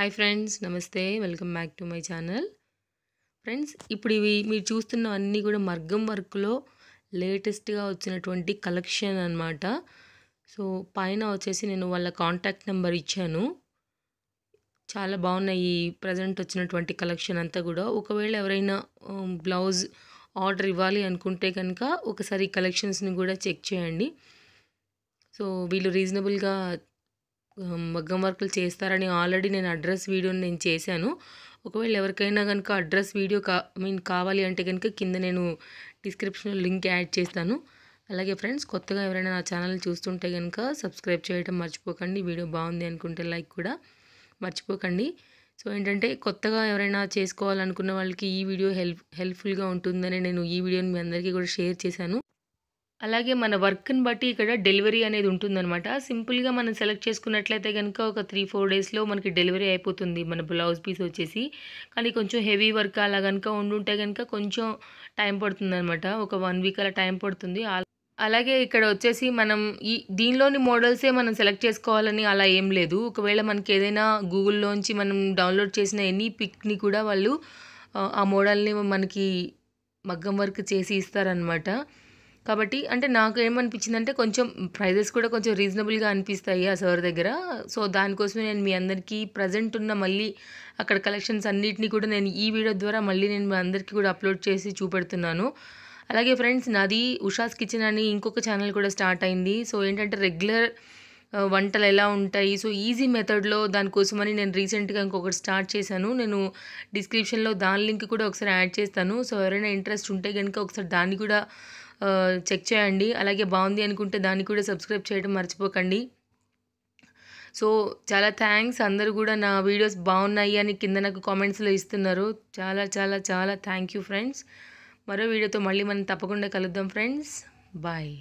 Hi friends, నమస్తే. Welcome back to my channel. Friends, ఇప్పుడు ఇవి మీరు చూస్తున్నవన్నీ కూడా మగ్గం వర్క్‌లో లేటెస్ట్‌గా వచ్చినటువంటి కలెక్షన్ అనమాట. సో, పైన వచ్చేసి నేను వాళ్ళ కాంటాక్ట్ నెంబర్ ఇచ్చాను. చాలా బాగున్నాయి ప్రెజెంట్ వచ్చినటువంటి కలెక్షన్ అంతా కూడా. ఒకవేళ ఎవరైనా బ్లౌజ్ ఆర్డర్ ఇవ్వాలి అనుకుంటే కనుక ఒకసారి కలెక్షన్స్‌ని కూడా చెక్ చేయండి. సో, వీళ్ళు రీజనబుల్‌గా మగ్గం వర్కులు చేస్తారని ఆల్రెడీ నేను అడ్రస్ వీడియోని నేను చేశాను. ఒకవేళ ఎవరికైనా కనుక అడ్రస్ వీడియో కావాలి అంటే కనుక కింద నేను డిస్క్రిప్షన్‌లో లింక్ యాడ్ చేస్తాను. అలాగే ఫ్రెండ్స్, కొత్తగా ఎవరైనా నా ఛానల్ చూస్తుంటే కనుక సబ్స్క్రైబ్ చేయడం మర్చిపోకండి. వీడియో బాగుంది అనుకుంటే లైక్ కూడా మర్చిపోకండి. సో, ఏంటంటే కొత్తగా ఎవరైనా చేసుకోవాలనుకున్న వాళ్ళకి ఈ వీడియో హెల్ప్‌ఫుల్‌గా ఉంటుందని నేను ఈ వీడియోని మీ అందరికీ కూడా షేర్ చేశాను. అలాగే మన వర్క్‌ని బట్టి ఇక్కడ డెలివరీ అనేది ఉంటుందనమాట. సింపుల్‌గా మనం సెలెక్ట్ చేసుకున్నట్లయితే గనుక ఒక 3, 4 డేస్‌లో మనకి డెలివరీ అయిపోతుంది మన బ్లౌజ్ పీస్ వచ్చేసి. కానీ కొంచెం హెవీ వర్క్ అలా గనుక ఉండుంటే గనుక కొంచెం టైం పడుతుందనమాట. ఒక 1 వీక్ అలా టైం పడుతుంది. అలాగే ఇక్కడ వచ్చేసి మనం దీనిలోని మోడల్సే మనం సెలెక్ట్ చేసుకోవాలని అలా ఏం లేదు. ఒకవేళ మనకి ఏదైనా గూగుల్‌లోంచి మనం డౌన్‌లోడ్ చేసిన ఎనీ పిక్‌ని కూడా వాళ్ళు ఆ మోడల్‌ని మనకి మగ్గం వర్క్ చేసి ఇస్తారనమాట. కాబట్టి అంటే నాకు ఏమనిపించిందంటే కొంచెం ప్రైజెస్ కూడా కొంచెం రీజనబుల్‌గా అనిపిస్తాయి ఆ సార్ దగ్గర. సో, దానికోసమే నేను మీ అందరికీ ప్రెజెంట్ ఉన్న మళ్ళీ అక్కడ కలెక్షన్స్ అన్నిటిని కూడా నేను ఈ వీడియో ద్వారా మళ్ళీ నేను మీ అందరికీ కూడా అప్లోడ్ చేసి చూపెడుతున్నాను. అలాగే ఫ్రెండ్స్, నాది ఉషాస్ కిచెన్ అని ఇంకొక ఛానల్ కూడా స్టార్ట్ అయింది. సో, ఏంటంటే రెగ్యులర్ వంటలు ఎలా ఉంటాయి, సో ఈజీ మెథడ్‌లో దానికోసమని నేను రీసెంట్‌గా ఇంకొకటి స్టార్ట్ చేశాను. నేను డిస్క్రిప్షన్‌లో దాని లింక్ కూడా ఒకసారి యాడ్ చేస్తాను. సో, ఎవరైనా ఇంట్రెస్ట్ ఉంటే గనుక ఒకసారి దాన్ని కూడా చెక్ చేయండి. అలాగే బాగుంది అనుకుంటే దాన్ని కూడా సబ్స్క్రైబ్ చేయడం మర్చిపోకండి. సో, చాలా థ్యాంక్స్. అందరూ కూడా నా వీడియోస్ బాగున్నాయి అని కింద నాకు కామెంట్స్‌లో ఇస్తున్నారు. చాలా చాలా చాలా థ్యాంక్ యూ ఫ్రెండ్స్. మరో వీడియోతో మళ్ళీ మనం తప్పకుండా కలుద్దాం ఫ్రెండ్స్. బాయ్.